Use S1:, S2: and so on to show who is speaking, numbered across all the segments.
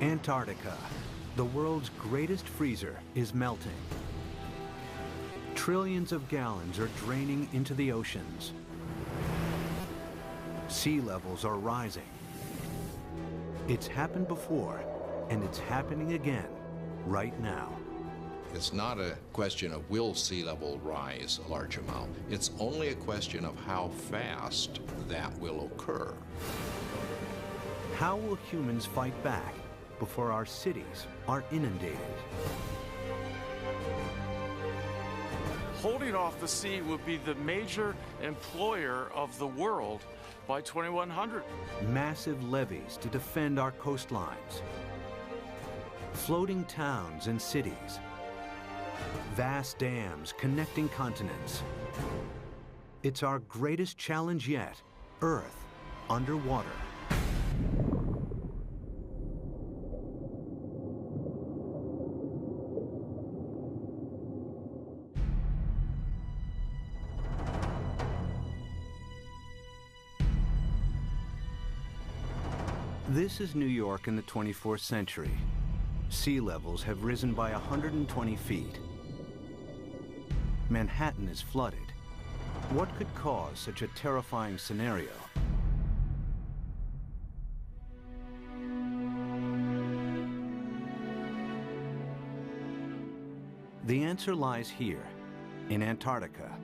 S1: Antarctica, the world's greatest freezer, is melting. Trillions of gallons are draining into the oceans. Sea levels are rising. It's happened before, and it's happening again right now.
S2: It's not a question of will sea level rise a large amount. It's only a question of how fast that will occur.
S1: How will humans fight back before our cities are inundated?
S3: Holding off the sea would be the major employer of the world by 2100.
S1: Massive levees to defend our coastlines. Floating towns and cities. Vast dams connecting continents. It's our greatest challenge yet, Earth underwater. This is New York in the 24th century. Sea levels have risen by 120 feet. Manhattan is flooded. What could cause such a terrifying scenario? The answer lies here, in Antarctica,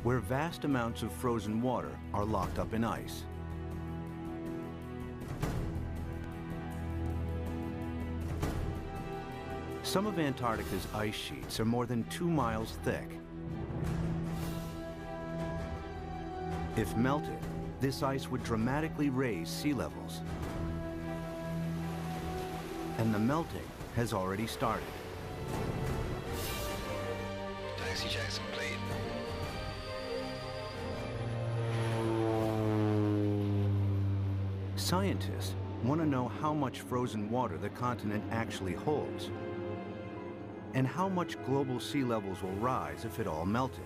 S1: where vast amounts of frozen water are locked up in ice. Some of Antarctica's ice sheets are more than 2 miles thick. If melted, this ice would dramatically raise sea levels. And the melting has already started.
S4: Taxi Jackson, please.
S1: Scientists want to know how much frozen water the continent actually holds, and how much global sea levels will rise if it all melted.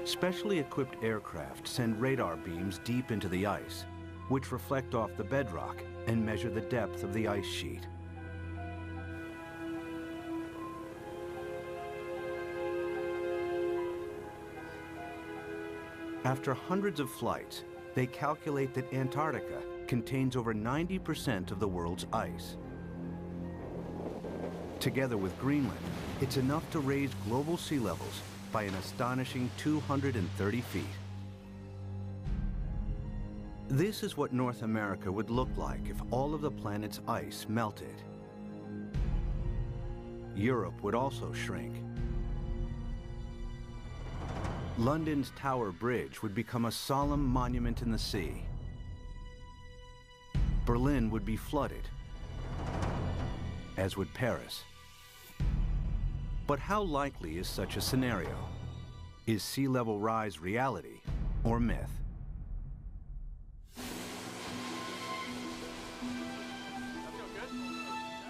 S1: Specially equipped aircraft send radar beams deep into the ice, which reflect off the bedrock and measure the depth of the ice sheet. After hundreds of flights, they calculate that Antarctica contains over 90% of the world's ice. Together with Greenland, it's enough to raise global sea levels by an astonishing 230 feet. This is what North America would look like if all of the planet's ice melted. Europe would also shrink. London's Tower Bridge would become a solemn monument in the sea. Berlin would be flooded, as would Paris. But how likely is such a scenario? Is sea level rise reality or myth?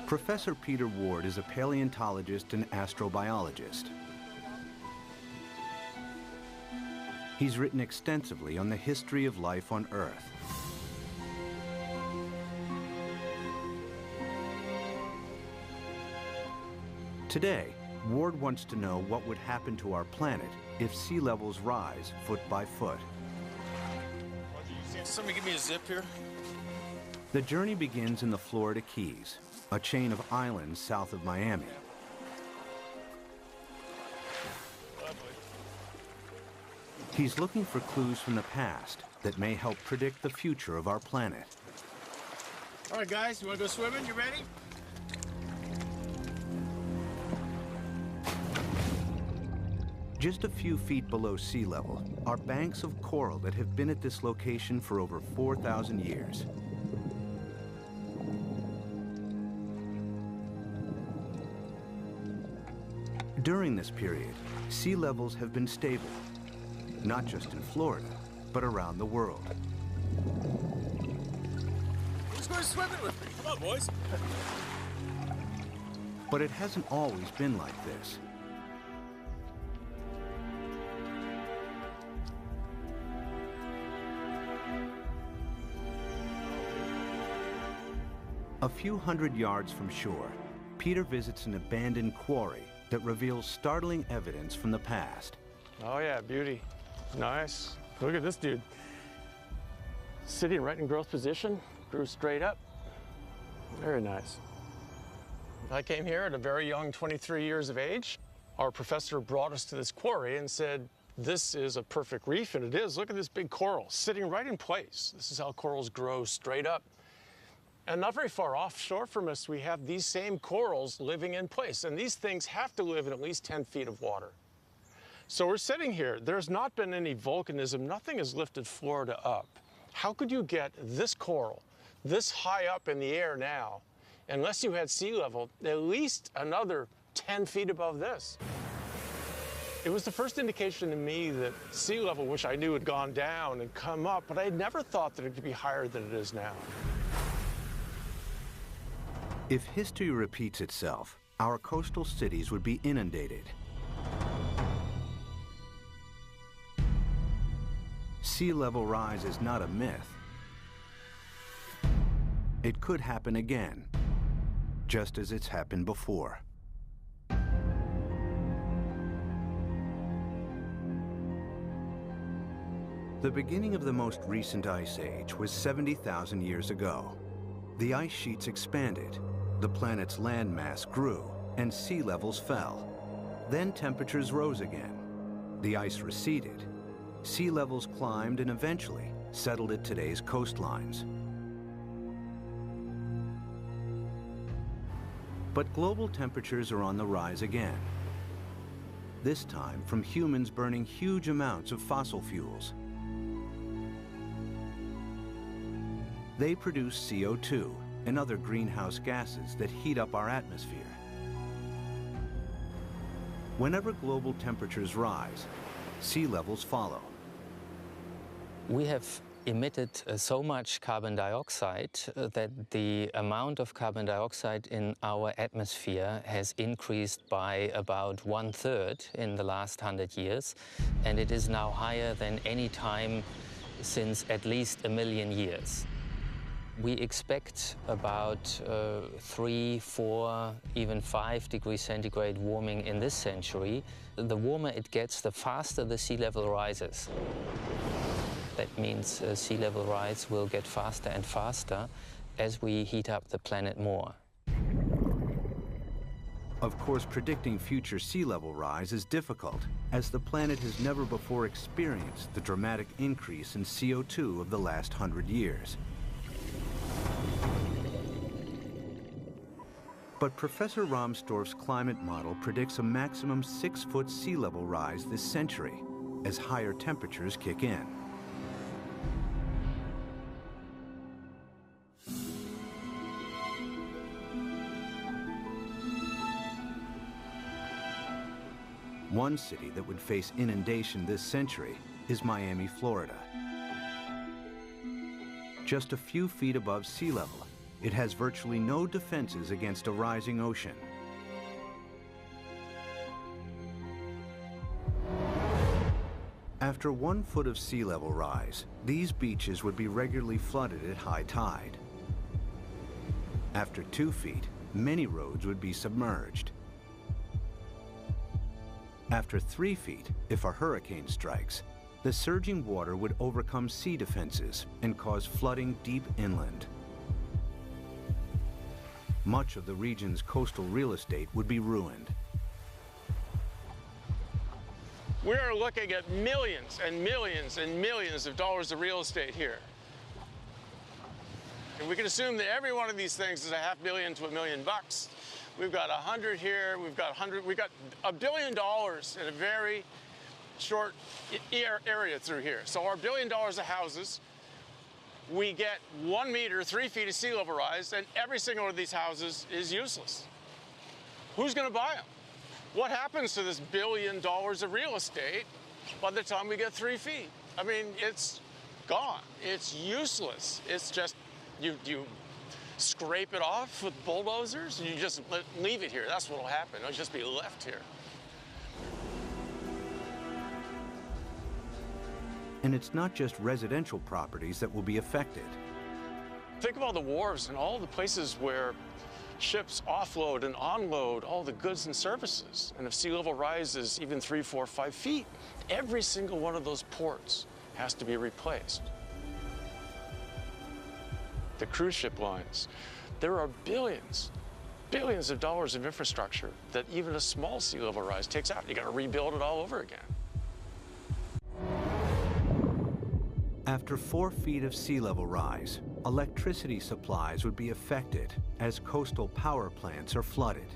S1: Professor Peter Ward is a paleontologist and astrobiologist. He's written extensively on the history of life on Earth. Today, Ward wants to know what would happen to our planet if sea levels rise foot by foot.
S3: Somebody give me a zip here.
S1: The journey begins in the Florida Keys, a chain of islands south of Miami. He's looking for clues from the past that may help predict the future of our planet.
S3: All right, guys, you want to go swimming? You ready?
S1: Just a few feet below sea level are banks of coral that have been at this location for over 4,000 years. During this period, sea levels have been stable, not just in Florida, but around the world.
S3: Who's going swimming with me? Come on, boys.
S1: But it hasn't always been like this. A few hundred yards from shore, Peter visits an abandoned quarry that reveals startling evidence from the past.
S3: Oh yeah, beauty. Nice. Look at this dude. Sitting right in growth position, grew straight up. Very nice. I came here at a very young 23 years of age. Our professor brought us to this quarry and said, this is a perfect reef, and it is. Look at this big coral sitting right in place. This is how corals grow straight up. And not very far offshore from us, we have these same corals living in place. And these things have to live in at least 10 feet of water. So we're sitting here. There's not been any volcanism. Nothing has lifted Florida up. How could you get this coral this high up in the air now, unless you had sea level, at least another 10 feet above this? It was the first indication to me that sea level, which I knew had gone down and come up, but I had never thought that it could be higher than it is now.
S1: If history repeats itself, our coastal cities would be inundated. Sea level rise is not a myth. It could happen again, just as it's happened before. The beginning of the most recent ice age was 70,000 years ago. The ice sheets expanded, the planet's landmass grew, and sea levels fell. Then temperatures rose again. The ice receded. Sea levels climbed and eventually settled at today's coastlines. But global temperatures are on the rise again. This time from humans burning huge amounts of fossil fuels. They produce CO2 and other greenhouse gases that heat up our atmosphere. Whenever global temperatures rise, sea levels follow.
S5: We have emitted so much carbon dioxide that the amount of carbon dioxide in our atmosphere has increased by about 1/3 in the last 100 years, and it is now higher than any time since at least 1 million years. We expect about 3, 4, even 5 degrees centigrade warming in this century. The warmer it gets, the faster the sea level rises. That means sea level rise will get faster and faster as we heat up the planet more.
S1: Of course, predicting future sea level rise is difficult, as the planet has never before experienced the dramatic increase in CO2 of the last 100 years. But Professor Rahmstorf's climate model predicts a maximum 6-foot sea level rise this century as higher temperatures kick in. One city that would face inundation this century is Miami, Florida. Just a few feet above sea level, it has virtually no defenses against a rising ocean. After 1 foot of sea level rise, these beaches would be regularly flooded at high tide. After 2 feet, many roads would be submerged. After 3 feet, if a hurricane strikes, the surging water would overcome sea defenses and cause flooding deep inland. Much of the region's coastal real estate would be ruined.
S3: We are looking at millions and millions and millions of dollars of real estate here. And we can assume that every one of these things is $500,000 to $1 million. We've got 100 here, we've got $1 billion in a very short area through here. So our $1 billion of houses, we get 1 meter, 3 feet of sea level rise, and every single one of these houses is useless. Who's going to buy them? What happens to this $1 billion of real estate by the time we get 3 feet? I mean, it's gone. It's useless. It's just, you scrape it off with bulldozers and you just leave it here. That's what will happen. It'll just be left here.
S1: And it's not just residential properties that will be affected.
S3: Think of all the wharves and all the places where ships offload and unload all the goods and services. And if sea level rises even 3, 4, 5 feet, every single one of those ports has to be replaced. The cruise ship lines, there are billions of dollars of infrastructure that even a small sea level rise takes out. You got to rebuild it all over again.
S1: After 4 feet of sea level rise, electricity supplies would be affected as coastal power plants are flooded.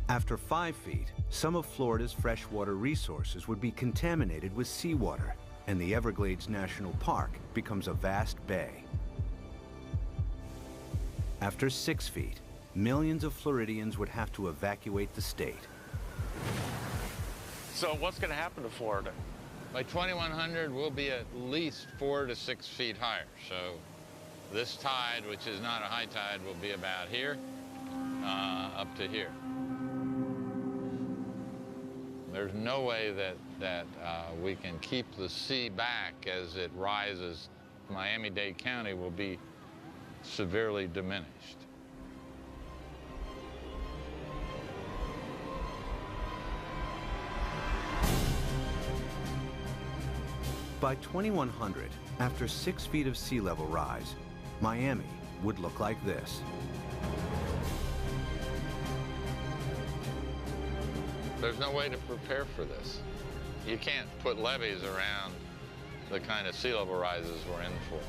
S1: After 5 feet, some of Florida's freshwater resources would be contaminated with seawater, and the Everglades National Park becomes a vast bay. After 6 feet, millions of Floridians would have to evacuate the state.
S3: So what's going to happen to Florida?
S6: By 2100, we'll be at least 4 to 6 feet higher. So this tide, which is not a high tide, will be about here, up to here. There's no way that we can keep the sea back as it rises. Miami-Dade County will be severely diminished.
S1: By 2100, after 6 feet of sea level rise, Miami would look like this.
S6: There's no way to prepare for this. You can't put levees around the kind of sea level rises we're in for.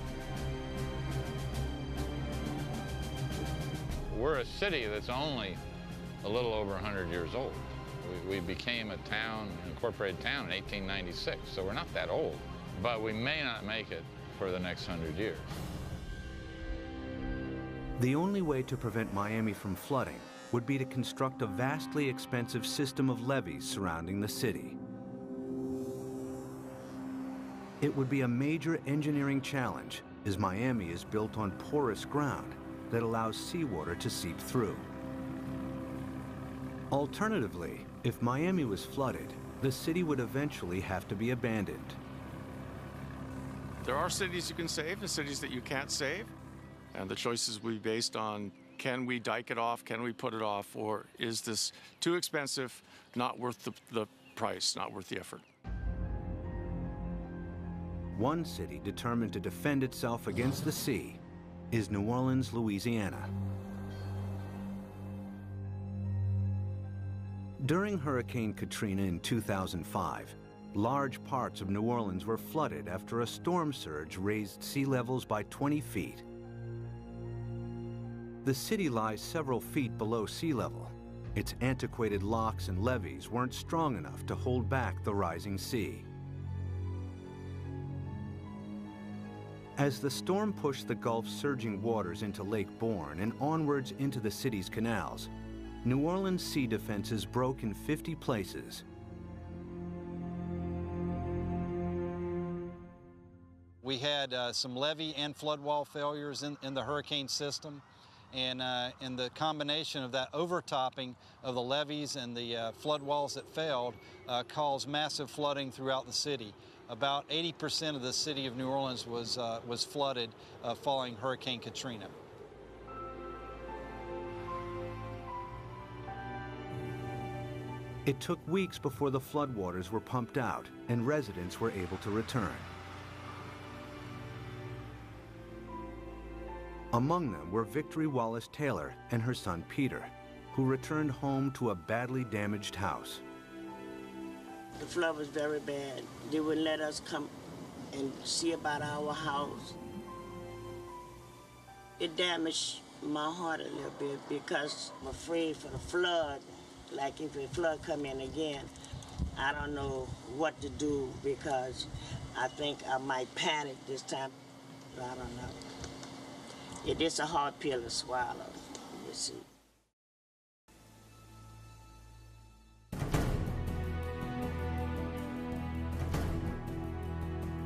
S6: We're a city that's only a little over 100 years old. We became a town, an incorporated town in 1896, so we're not that old. But we may not make it for the next 100 years.
S1: The only way to prevent Miami from flooding would be to construct a vastly expensive system of levees surrounding the city. It would be a major engineering challenge, as Miami is built on porous ground that allows seawater to seep through. Alternatively, if Miami was flooded, the city would eventually have to be abandoned.
S3: There are cities you can save and cities that you can't save, and the choices will be based on, can we dike it off, can we put it off, or is this too expensive, not worth the price, not worth the effort.
S1: One city determined to defend itself against the sea is New Orleans, Louisiana. During Hurricane Katrina in 2005, large parts of New Orleans were flooded after a storm surge raised sea levels by 20 feet. The city lies several feet below sea level. Its antiquated locks and levees weren't strong enough to hold back the rising sea. As the storm pushed the Gulf's surging waters into Lake Borgne and onwards into the city's canals, New Orleans' sea defenses broke in 50 places.
S7: We had some levee and flood wall failures in the hurricane system, and the combination of that overtopping of the levees and the flood walls that failed caused massive flooding throughout the city. About 80% of the city of New Orleans was flooded following Hurricane Katrina.
S1: It took weeks before the floodwaters were pumped out and residents were able to return. Among them were Victory Wallace Taylor and her son Peter, who returned home to a badly damaged house.
S8: The flood was very bad. They wouldn't let us come and see about our house. It damaged my heart a little bit because I'm afraid for the flood. Like if the flood come in again, I don't know what to do because I think I might panic this time. I don't know. It is a hard pill to swallow, you see.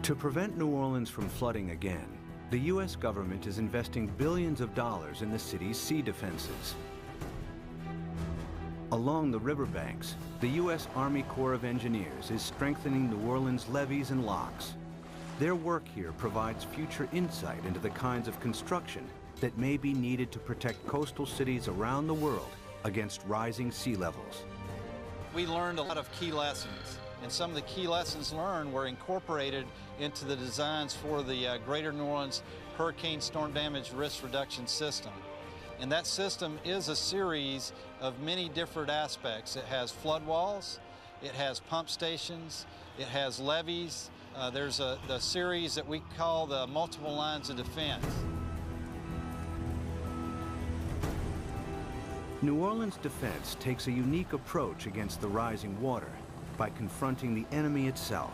S1: To prevent New Orleans from flooding again, the U.S. government is investing billions of dollars in the city's sea defenses. Along the riverbanks, the U.S. Army Corps of Engineers is strengthening New Orleans' levees and locks. Their work here provides future insight into the kinds of construction that may be needed to protect coastal cities around the world against rising sea levels.
S7: We learned a lot of key lessons, and some of the key lessons learned were incorporated into the designs for the Greater New Orleans Hurricane Storm Damage Risk Reduction System. And that system is a series of many different aspects. It has flood walls, it has pump stations, it has levees. There's the series that we call the multiple lines of defense.
S1: New Orleans defense takes a unique approach against the rising water by confronting the enemy itself.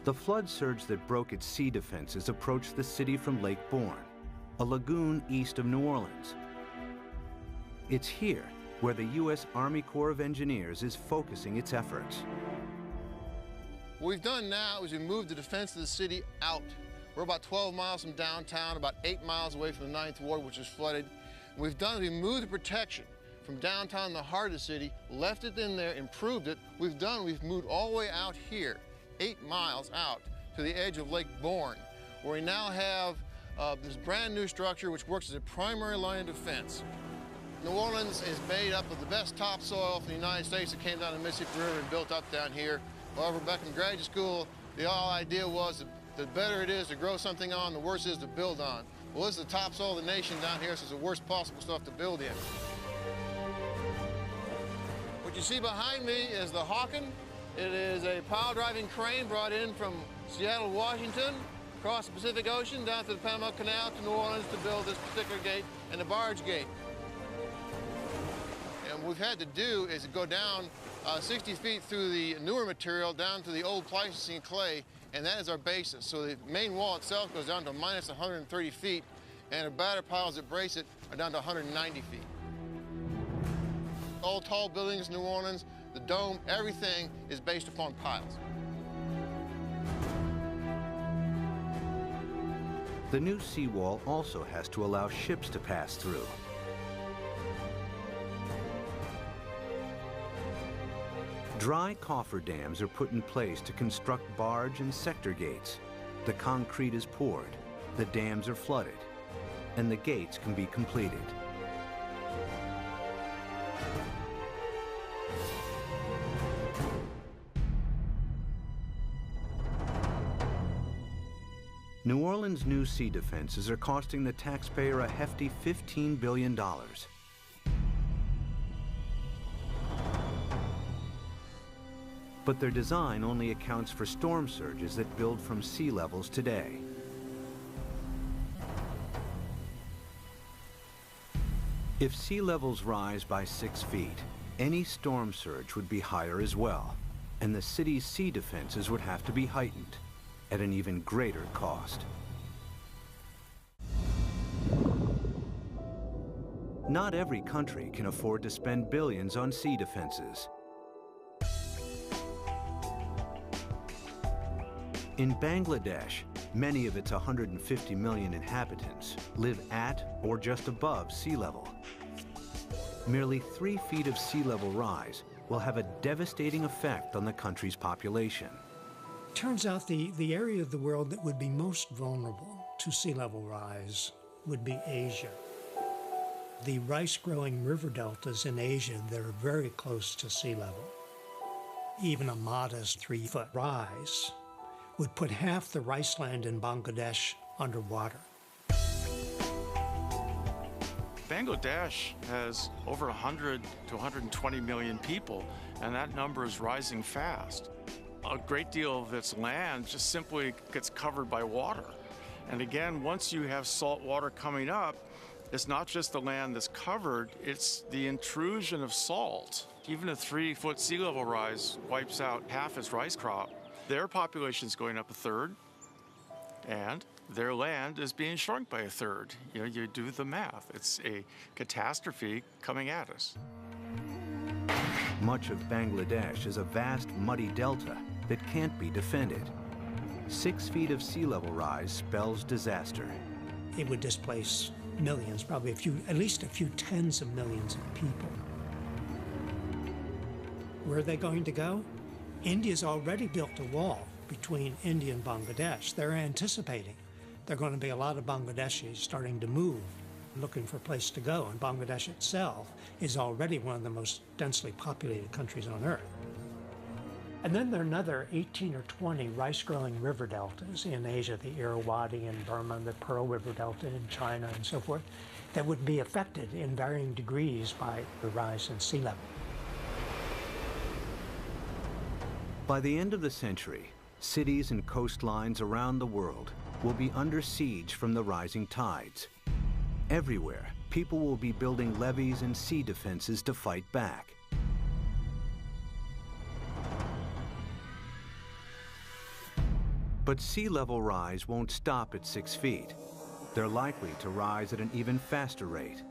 S1: The flood surge that broke its sea defenses approached the city from Lake Bourne, a lagoon east of New Orleans. It's here where the U.S. Army Corps of Engineers is focusing its efforts.
S9: What we've done now is we moved the defense of the city out. We're about 12 miles from downtown, about 8 miles away from the 9th Ward, which is flooded. What we've done is we moved the protection from downtown, the heart of the city, left it in there, improved it. We've moved all the way out here, 8 miles out to the edge of Lake Bourne, where we now have this brand new structure which works as a primary line of defense. New Orleans is made up of the best topsoil from the United States that came down the Mississippi River and built up down here. However, back in graduate school, the whole idea was that the better it is to grow something on, the worse it is to build on. Well, this is the topsoil of the nation down here, so it's the worst possible stuff to build in. What you see behind me is the Hawken. It is a pile-driving crane brought in from Seattle, Washington, across the Pacific Ocean, down to the Panama Canal to New Orleans to build this particular gate and the barge gate. And what we've had to do is go down 60 feet through the newer material down to the old Pleistocene clay, and that is our basis. So the main wall itself goes down to minus 130 feet, and the batter piles that brace it are down to 190 feet. All tall buildings in New Orleans, the dome, everything is based upon piles.
S1: The new seawall also has to allow ships to pass through. Dry cofferdams are put in place to construct barge and sector gates. The concrete is poured, the dams are flooded, and the gates can be completed. New Orleans' new sea defenses are costing the taxpayer a hefty $15 billion. But their design only accounts for storm surges that build from sea levels today. If sea levels rise by 6 feet, any storm surge would be higher as well, and the city's sea defenses would have to be heightened at an even greater cost. Not every country can afford to spend billions on sea defenses. In Bangladesh, many of its 150 million inhabitants live at or just above sea level. Merely 3 feet of sea level rise will have a devastating effect on the country's population.
S10: Turns out the area of the world that would be most vulnerable to sea level rise would be Asia. The rice-growing river deltas in Asia that are very close to sea level. Even a modest 3-foot rise would put half the rice land in Bangladesh underwater.
S11: Bangladesh has over 100 to 120 million people, and that number is rising fast. A great deal of its land just simply gets covered by water. And again, once you have salt water coming up, it's not just the land that's covered, it's the intrusion of salt. Even a 3-foot sea level rise wipes out half its rice crop. Their population's going up a third, and their land is being shrunk by a third. You know, you do the math. It's a catastrophe coming at us.
S1: Much of Bangladesh is a vast muddy delta that can't be defended. 6 feet of sea level rise spells disaster.
S10: It would displace millions, probably at least a few tens of millions of people. Where are they going to go? India's already built a wall between India and Bangladesh. They're anticipating there are going to be a lot of Bangladeshis starting to move, looking for a place to go, and Bangladesh itself is already one of the most densely populated countries on Earth. And then there are another 18 or 20 rice-growing river deltas in Asia, the Irrawaddy in Burma, the Pearl River Delta in China, and so forth, that would be affected in varying degrees by the rise in sea level.
S1: By the end of the century, cities and coastlines around the world will be under siege from the rising tides. Everywhere, people will be building levees and sea defenses to fight back. But sea level rise won't stop at 6 feet. They're likely to rise at an even faster rate.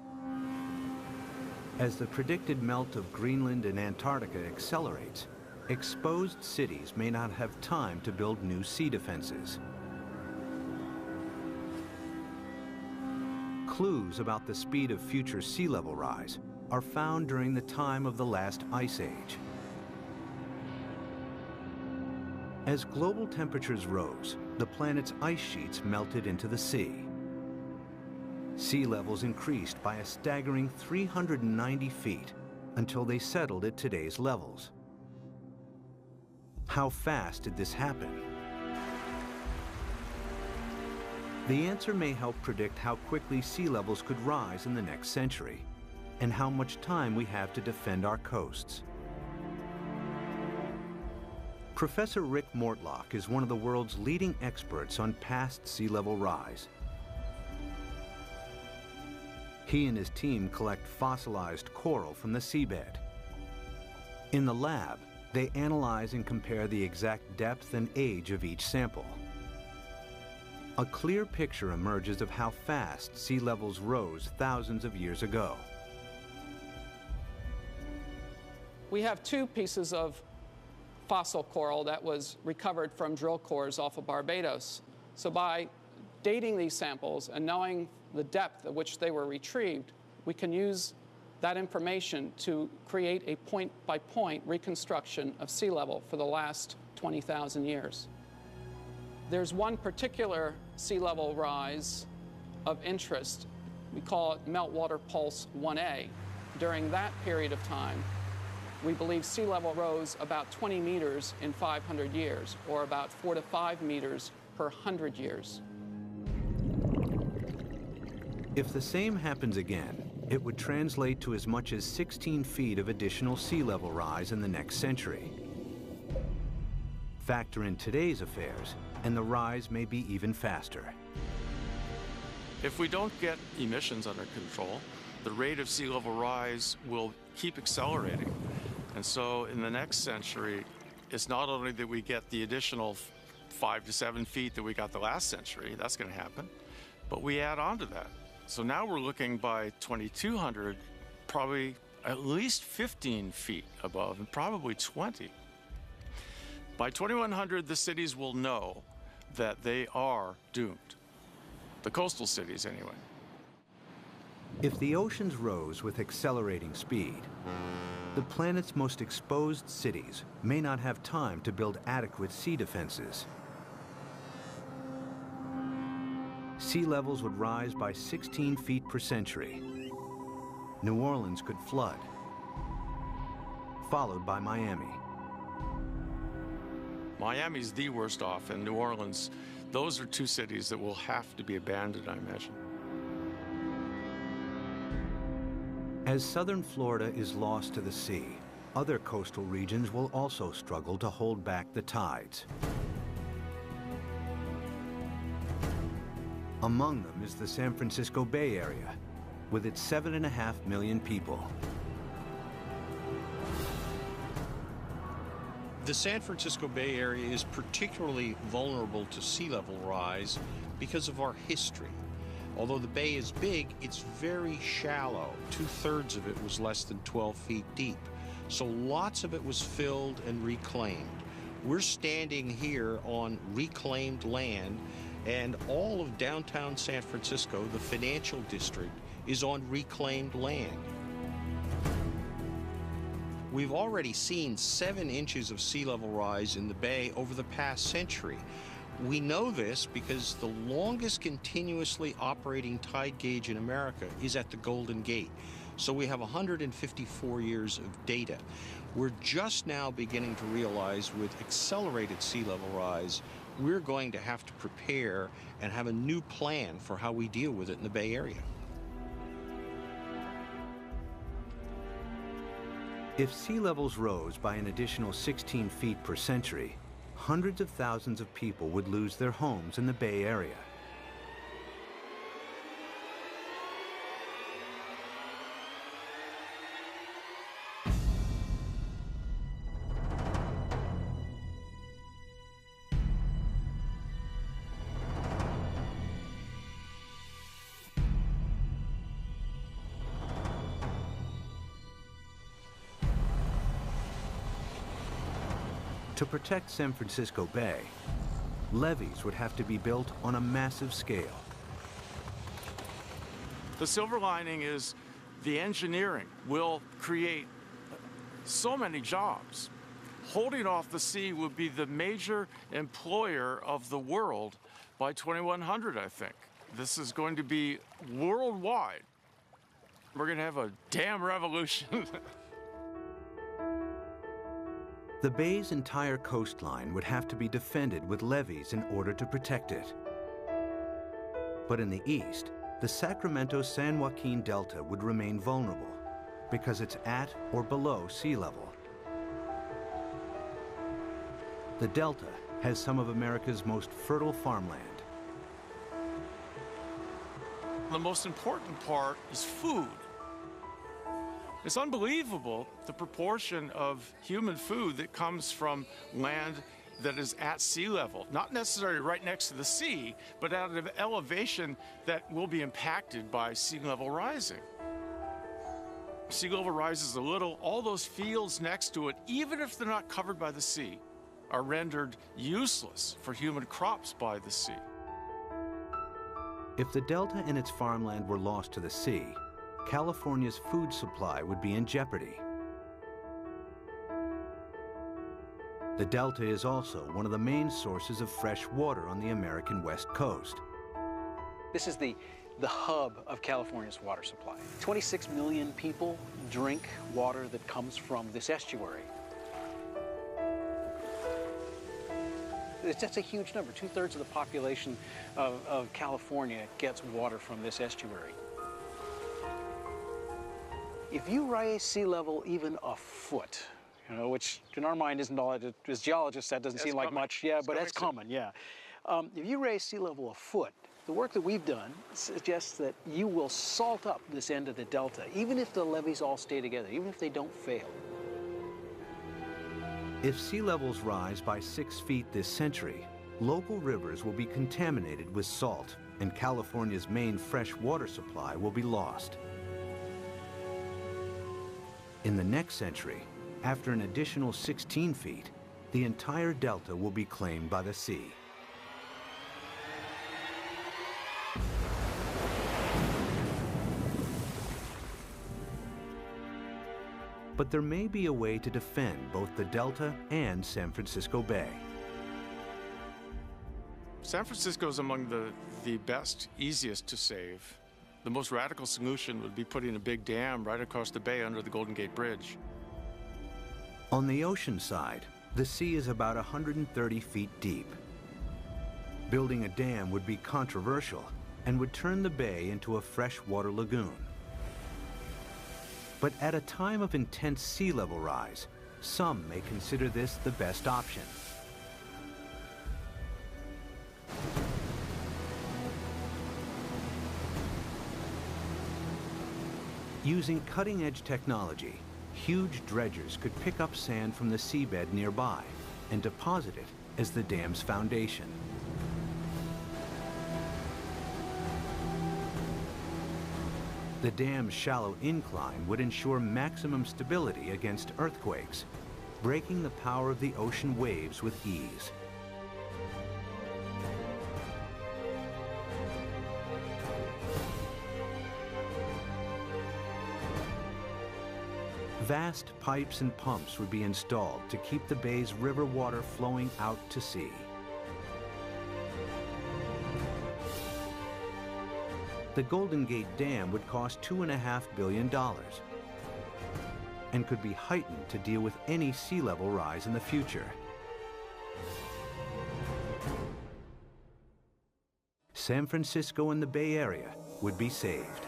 S1: As the predicted melt of Greenland and Antarctica accelerates, exposed cities may not have time to build new sea defenses. Clues about the speed of future sea level rise are found during the time of the last ice age. As global temperatures rose, the planet's ice sheets melted into the sea. Sea levels increased by a staggering 390 feet until they settled at today's levels. How fast did this happen? The answer may help predict how quickly sea levels could rise in the next century, and how much time we have to defend our coasts. Professor Rick Mortlock is one of the world's leading experts on past sea level rise. He and his team collect fossilized coral from the seabed. In the lab, they analyze and compare the exact depth and age of each sample. A clear picture emerges of how fast sea levels rose thousands of years ago.
S12: We have two pieces of fossil coral that was recovered from drill cores off of Barbados. So by dating these samples and knowing the depth at which they were retrieved, we can use that information to create a point-by-point reconstruction of sea level for the last 20,000 years. There's one particular sea level rise of interest. We call it Meltwater Pulse 1A. During that period of time, we believe sea level rose about 20 meters in 500 years, or about 4 to 5 meters per 100 years.
S1: If the same happens again, it would translate to as much as 16 feet of additional sea level rise in the next century. Factor in today's affairs, and the rise may be even faster.
S11: If we don't get emissions under control, the rate of sea level rise will keep accelerating. And so in the next century, it's not only that we get the additional 5 to 7 feet that we got the last century, that's going to happen, but we add on to that. So now we're looking by 2200, probably at least 15 feet above, and probably 20. By 2100, the cities will know that they are doomed. The coastal cities, anyway.
S1: If the oceans rose with accelerating speed, the planet's most exposed cities may not have time to build adequate sea defenses. Sea levels would rise by 16 feet per century. New Orleans could flood, followed by Miami.
S11: Miami's the worst off, and New Orleans, those are two cities that will have to be abandoned, I imagine.
S1: As southern Florida is lost to the sea, other coastal regions will also struggle to hold back the tides. Among them is the San Francisco Bay Area, with its 7.5 million people.
S13: The San Francisco Bay Area is particularly vulnerable to sea level rise because of our history. Although the bay is big, it's very shallow. 2/3 of it was less than 12 feet deep. So lots of it was filled and reclaimed. We're standing here on reclaimed land, and all of downtown San Francisco, the financial district, is on reclaimed land. We've already seen 7 inches of sea level rise in the bay over the past century. We know this because the longest continuously operating tide gauge in America is at the Golden Gate. So we have 154 years of data. We're just now beginning to realize with accelerated sea level rise, we're going to have to prepare and have a new plan for how we deal with it in the Bay Area.
S1: If sea levels rose by an additional 16 feet per century, hundreds of thousands of people would lose their homes in the Bay Area. To protect San Francisco Bay, levees would have to be built on a massive scale.
S11: The silver lining is the engineering will create so many jobs. Holding off the sea will be the major employer of the world by 2100, I think. This is going to be worldwide. We're going to have a damn revolution.
S1: The bay's entire coastline would have to be defended with levees in order to protect it. But in the east, the Sacramento-San Joaquin Delta would remain vulnerable because it's at or below sea level. The Delta has some of America's most fertile farmland.
S11: The most important part is food. It's unbelievable the proportion of human food that comes from land that is at sea level, not necessarily right next to the sea, but at an elevation that will be impacted by sea level rising. Sea level rises a little, all those fields next to it, even if they're not covered by the sea, are rendered useless for human crops by the sea.
S1: If the Delta and its farmland were lost to the sea, California's food supply would be in jeopardy. The Delta is also one of the main sources of fresh water on the American West Coast.
S14: This is the hub of California's water supply. 26 million people drink water that comes from this estuary. That's a huge number. 2/3 of the population of California gets water from this estuary. If you raise sea level even a foot, which in our mind isn't all, as geologists, that doesn't seem like much, yeah, but that's common, yeah. If you raise sea level a foot, the work that we've done suggests that you will salt up this end of the Delta, even if the levees all stay together, even if they don't fail.
S1: If sea levels rise by 6 feet this century, local rivers will be contaminated with salt, and California's main fresh water supply will be lost. In the next century, after an additional 16 feet, the entire Delta will be claimed by the sea. But there may be a way to defend both the Delta and San Francisco Bay.
S11: San Francisco is among the best, easiest to save. The most radical solution would be putting a big dam right across the bay under the Golden Gate Bridge.
S1: On the ocean side, the sea is about 130 feet deep. Building a dam would be controversial and would turn the bay into a freshwater lagoon. But at a time of intense sea level rise, some may consider this the best option. Using cutting-edge technology, huge dredgers could pick up sand from the seabed nearby and deposit it as the dam's foundation. The dam's shallow incline would ensure maximum stability against earthquakes, breaking the power of the ocean waves with ease. Vast pipes and pumps would be installed to keep the bay's river water flowing out to sea. The Golden Gate Dam would cost $2.5 billion and could be heightened to deal with any sea level rise in the future. San Francisco and the Bay Area would be saved.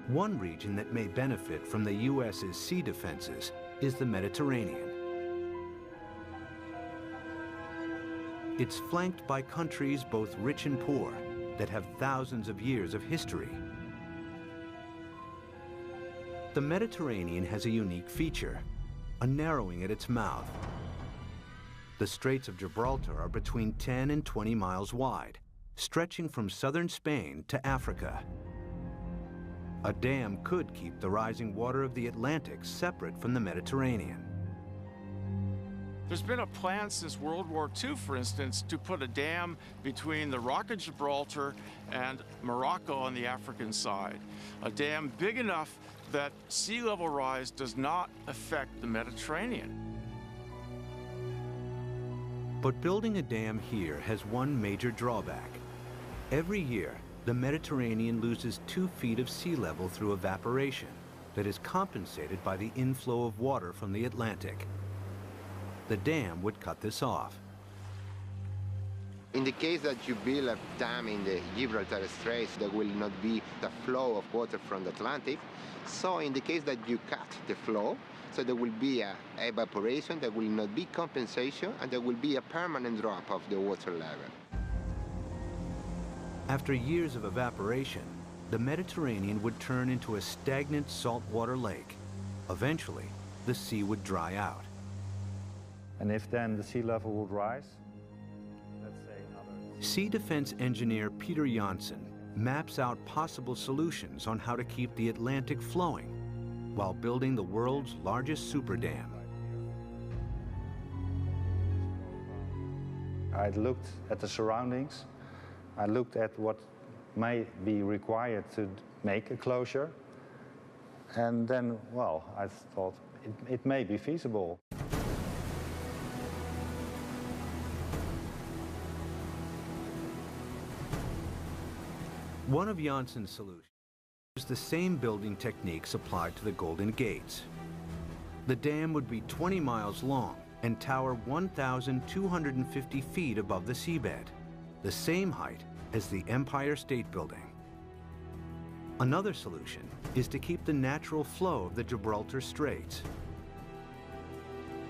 S1: One region that may benefit from the U.S.'s sea defenses is the Mediterranean. It's flanked by countries both rich and poor that have thousands of years of history. The Mediterranean has a unique feature, a narrowing at its mouth. The Straits of Gibraltar are between 10 and 20 miles wide, stretching from southern Spain to Africa. A dam could keep the rising water of the Atlantic separate from the Mediterranean.
S11: There's been a plan since World War II, for instance, to put a dam between the Rock of Gibraltar and Morocco on the African side. A dam big enough that sea level rise does not affect the Mediterranean.
S1: But building a dam here has one major drawback. Every year, the Mediterranean loses 2 feet of sea level through evaporation that is compensated by the inflow of water from the Atlantic. The dam would cut this off.
S15: In the case that you build a dam in the Gibraltar Straits, there will not be the flow of water from the Atlantic. So in the case that you cut the flow, so there will be a evaporation, there will not be compensation, and there will be a permanent drop of the water level.
S1: After years of evaporation, the Mediterranean would turn into a stagnant saltwater lake. Eventually, the sea would dry out.
S16: And if then the sea level would rise, let's say another...
S1: Sea defense engineer Peter Janssen maps out possible solutions on how to keep the Atlantic flowing while building the world's largest super dam.
S16: I looked at the surroundings. I looked at what may be required to make a closure. And then, well, I thought it may be feasible.
S1: One of Janssen's solutions is the same building techniques applied to the Golden Gates. The dam would be 20 miles long and tower 1,250 feet above the seabed, the same height as the Empire State Building. Another solution is to keep the natural flow of the Gibraltar Straits.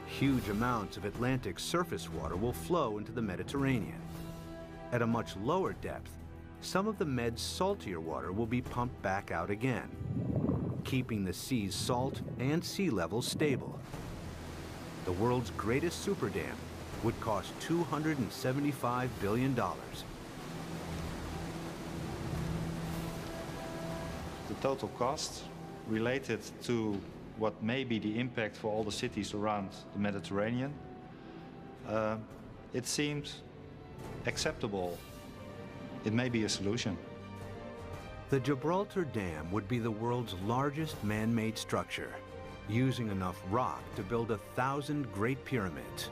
S1: Huge amounts of Atlantic surface water will flow into the Mediterranean. At a much lower depth, some of the Med's saltier water will be pumped back out again, keeping the sea's salt and sea level stable. The world's greatest super dam would cost $275 billion.
S16: The total cost related to what may be the impact for all the cities around the Mediterranean, it seemed acceptable. It may be a solution.
S1: The Gibraltar Dam would be the world's largest man-made structure, using enough rock to build 1,000 Great Pyramids.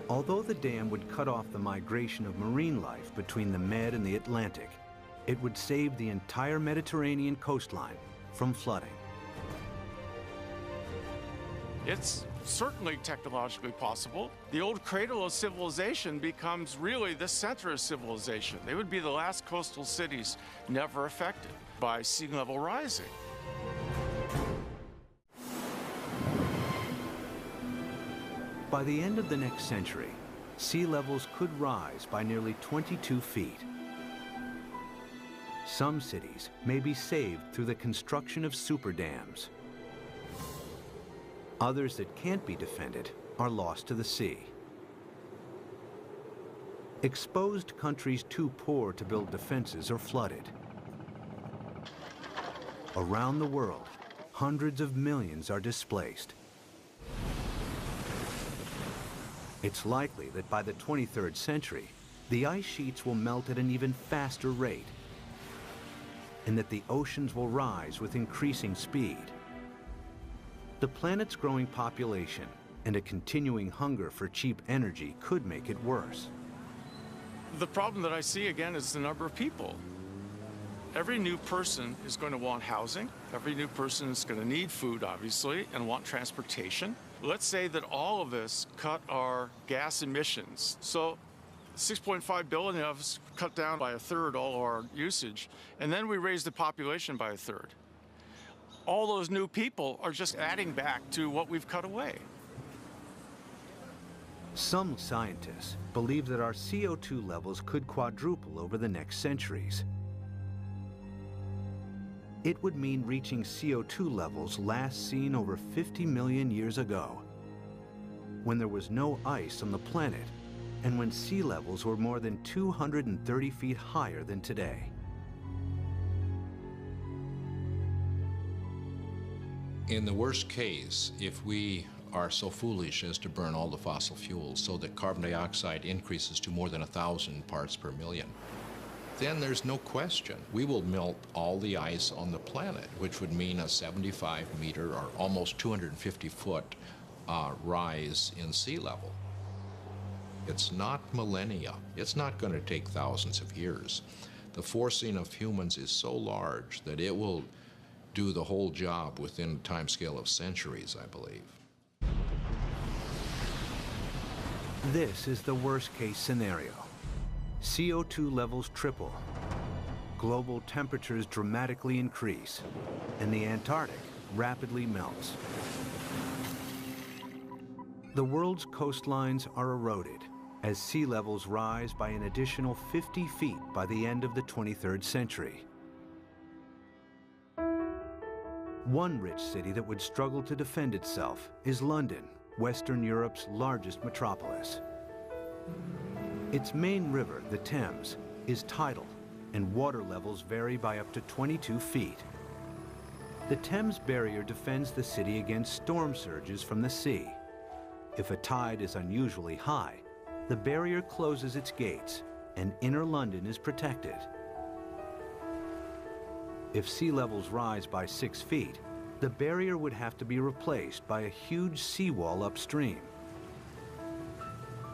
S1: Although the dam would cut off the migration of marine life between the Med and the Atlantic, it would save the entire Mediterranean coastline from flooding.
S11: It's certainly technologically possible. The old cradle of civilization becomes really the center of civilization. They would be the last coastal cities never affected by sea level rising.
S1: By the end of the next century, sea levels could rise by nearly 22 feet. Some cities may be saved through the construction of super dams. Others that can't be defended are lost to the sea. Exposed countries too poor to build defenses are flooded. Around the world, hundreds of millions are displaced. It's likely that by the 23rd century, the ice sheets will melt at an even faster rate, and that the oceans will rise with increasing speed. The planet's growing population and a continuing hunger for cheap energy could make it worse.
S11: The problem that I see again is the number of people. Every new person is going to want housing. Every new person is going to need food, obviously, and want transportation. Let's say that all of us cut our gas emissions. So 6.5 billion of us cut down by a third all of our usage, and then we raise the population by a third. All those new people are just adding back to what we've cut away.
S1: Some scientists believe that our CO2 levels could quadruple over the next centuries. It would mean reaching CO2 levels last seen over 50 million years ago, when there was no ice on the planet and when sea levels were more than 230 feet higher than today.
S2: In the worst case, if we are so foolish as to burn all the fossil fuels so that carbon dioxide increases to more than 1,000 parts per million, then there's no question we will melt all the ice on the planet, which would mean a 75-meter or almost 250-foot rise in sea level. It's not millennia. It's not going to take thousands of years. The forcing of humans is so large that it will do the whole job within a timescale of centuries, I believe.
S1: This is the worst-case scenario. CO2 levels triple, global temperatures dramatically increase, and the Antarctic rapidly melts. The world's coastlines are eroded as sea levels rise by an additional 50 feet by the end of the 23rd century. One rich city that would struggle to defend itself is London, Western Europe's largest metropolis. Its main river, the Thames, is tidal, and water levels vary by up to 22 feet. The Thames barrier defends the city against storm surges from the sea. If a tide is unusually high, the barrier closes its gates, and inner London is protected. If sea levels rise by 6 feet, the barrier would have to be replaced by a huge seawall upstream.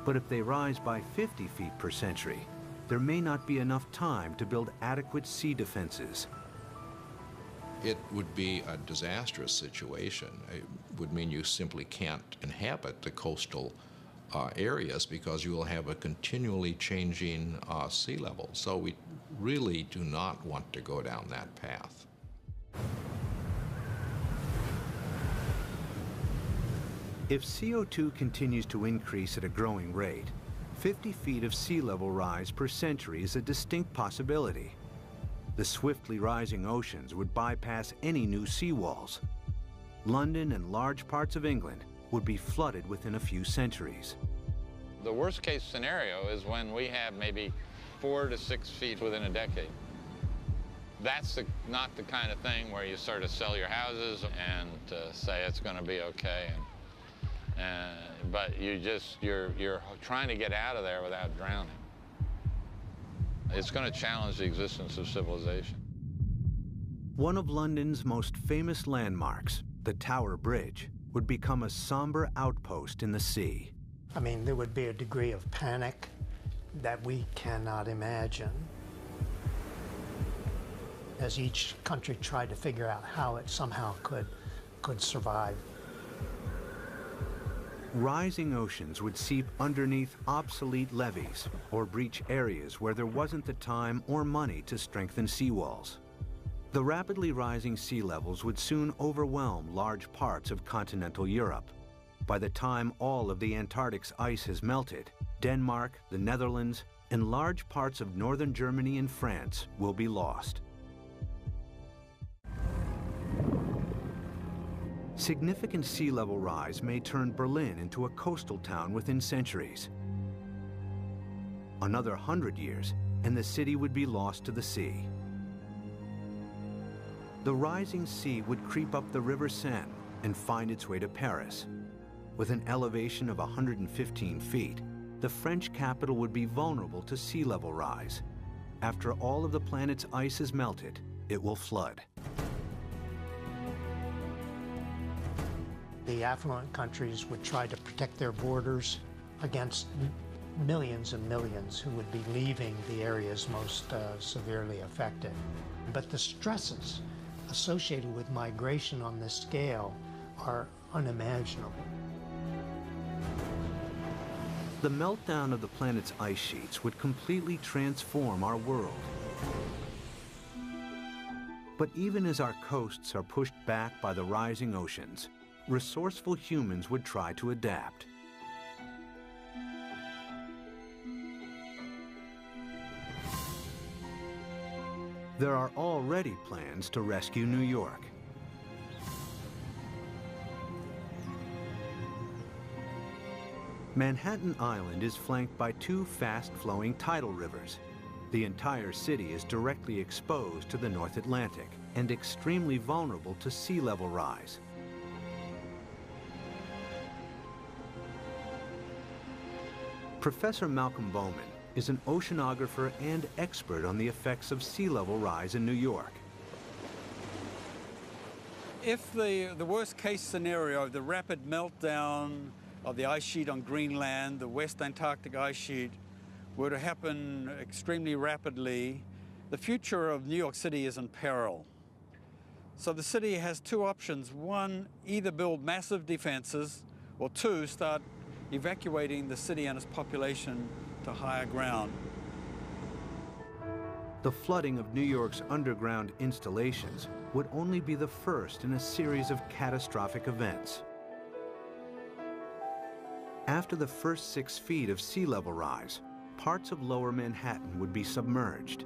S1: But if they rise by 50 feet per century, there may not be enough time to build adequate sea defenses.
S2: It would be a disastrous situation. It would mean you simply can't inhabit the coastal areas because you will have a continually changing sea level. So we really do not want to go down that path.
S1: If CO2 continues to increase at a growing rate, 50 feet of sea level rise per century is a distinct possibility. The swiftly rising oceans would bypass any new seawalls. London and large parts of England would be flooded within a few centuries.
S6: The worst case scenario is when we have maybe 4 to 6 feet within a decade. That's not the kind of thing where you sort of sell your houses and say it's going to be okay. But you're trying to get out of there without drowning. It's going to challenge the existence of civilization.
S1: One of London's most famous landmarks, the Tower Bridge, would become a somber outpost in the sea.
S10: I mean, there would be a degree of panic that we cannot imagine as each country tried to figure out how it somehow could survive.
S1: Rising oceans would seep underneath obsolete levees or breach areas where there wasn't the time or money to strengthen seawalls. The rapidly rising sea levels would soon overwhelm large parts of continental Europe. By the time all of the Antarctic's ice has melted, Denmark, the Netherlands, and large parts of northern Germany and France will be lost. Significant sea level rise may turn Berlin into a coastal town within centuries. Another 100 years, and the city would be lost to the sea. The rising sea would creep up the River Seine and find its way to Paris. With an elevation of 115 feet, the French capital would be vulnerable to sea level rise. After all of the planet's ice is melted, it will flood.
S10: The affluent countries would try to protect their borders against millions and millions who would be leaving the areas most severely affected. But the stresses associated with migration on this scale are unimaginable.
S1: The meltdown of the planet's ice sheets would completely transform our world. But even as our coasts are pushed back by the rising oceans, resourceful humans would try to adapt. There are already plans to rescue New York. Manhattan Island is flanked by two fast-flowing tidal rivers. The entire city is directly exposed to the North Atlantic and extremely vulnerable to sea level rise. Professor Malcolm Bowman is an oceanographer and expert on the effects of sea level rise in New York.
S17: If the worst case scenario, the rapid meltdown of the ice sheet on Greenland, the West Antarctic ice sheet, were to happen extremely rapidly, the future of New York City is in peril. So the city has two options. One, either build massive defenses, or two, start evacuating the city and its population to higher ground.
S1: The flooding of New York's underground installations would only be the first in a series of catastrophic events. After the first 6 feet of sea level rise, parts of lower Manhattan would be submerged.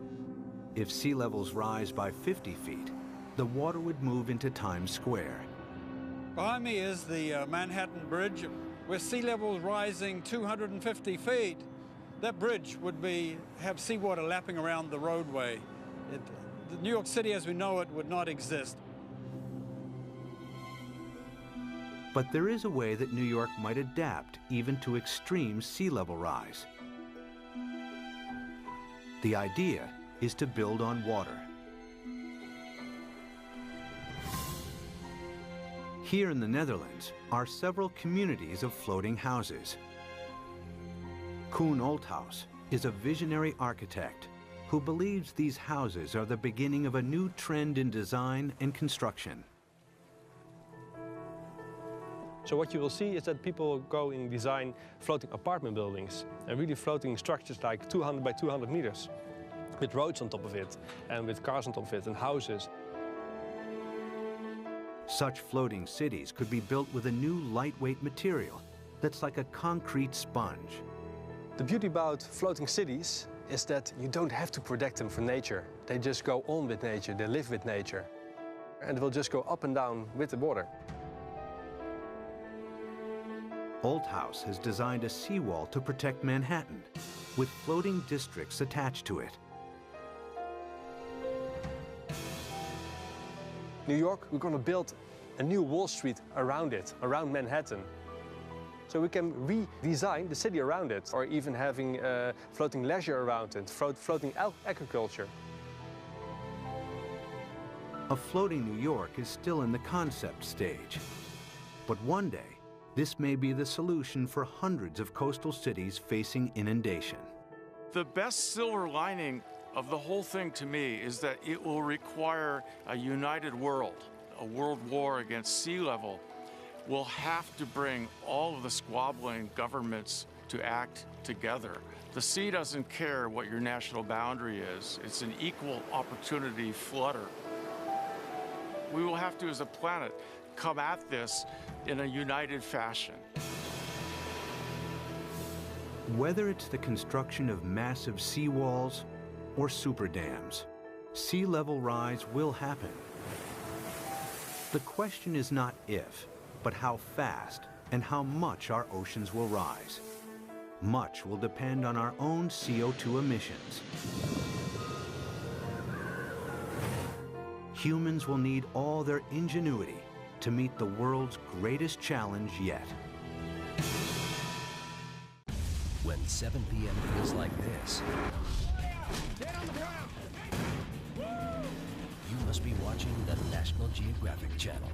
S1: If sea levels rise by 50 feet, the water would move into Times Square.
S17: Behind me is the Manhattan Bridge, with sea levels rising 250 feet. That bridge would have seawater lapping around the roadway. New York City as we know it would not exist.
S1: But there is a way that New York might adapt even to extreme sea level rise. The idea is to build on water. Here in the Netherlands are several communities of floating houses. Koen Olthaus is a visionary architect who believes these houses are the beginning of a new trend in design and construction.
S18: So what you will see is that people go and design floating apartment buildings and really floating structures like 200 by 200 meters with roads on top of it and with cars on top of it and houses.
S1: Such floating cities could be built with a new lightweight material that's like a concrete sponge.
S18: The beauty about floating cities is that you don't have to protect them from nature. They just go on with nature, they live with nature, and will just go up and down with the water.
S1: Olthaus has designed a seawall to protect Manhattan, with floating districts attached to it.
S18: New York, we're going to build a new Wall Street around it, around Manhattan. So we can redesign the city around it, or even having floating leisure around it, floating agriculture.
S1: A floating New York is still in the concept stage. But one day, this may be the solution for hundreds of coastal cities facing inundation.
S11: The best silver lining of the whole thing to me is that it will require a united world. A world war against sea level will have to bring all of the squabbling governments to act together. The sea doesn't care what your national boundary is. It's an equal opportunity flooder. We will have to, as a planet, come at this in a united fashion.
S1: Whether it's the construction of massive seawalls or super dams, sea level rise will happen. The question is not if, but how fast and how much our oceans will rise. Much will depend on our own CO2 emissions. Humans will need all their ingenuity to meet the world's greatest challenge yet.
S19: When when 7 p.m. feels like this, you must be watching the National Geographic Channel.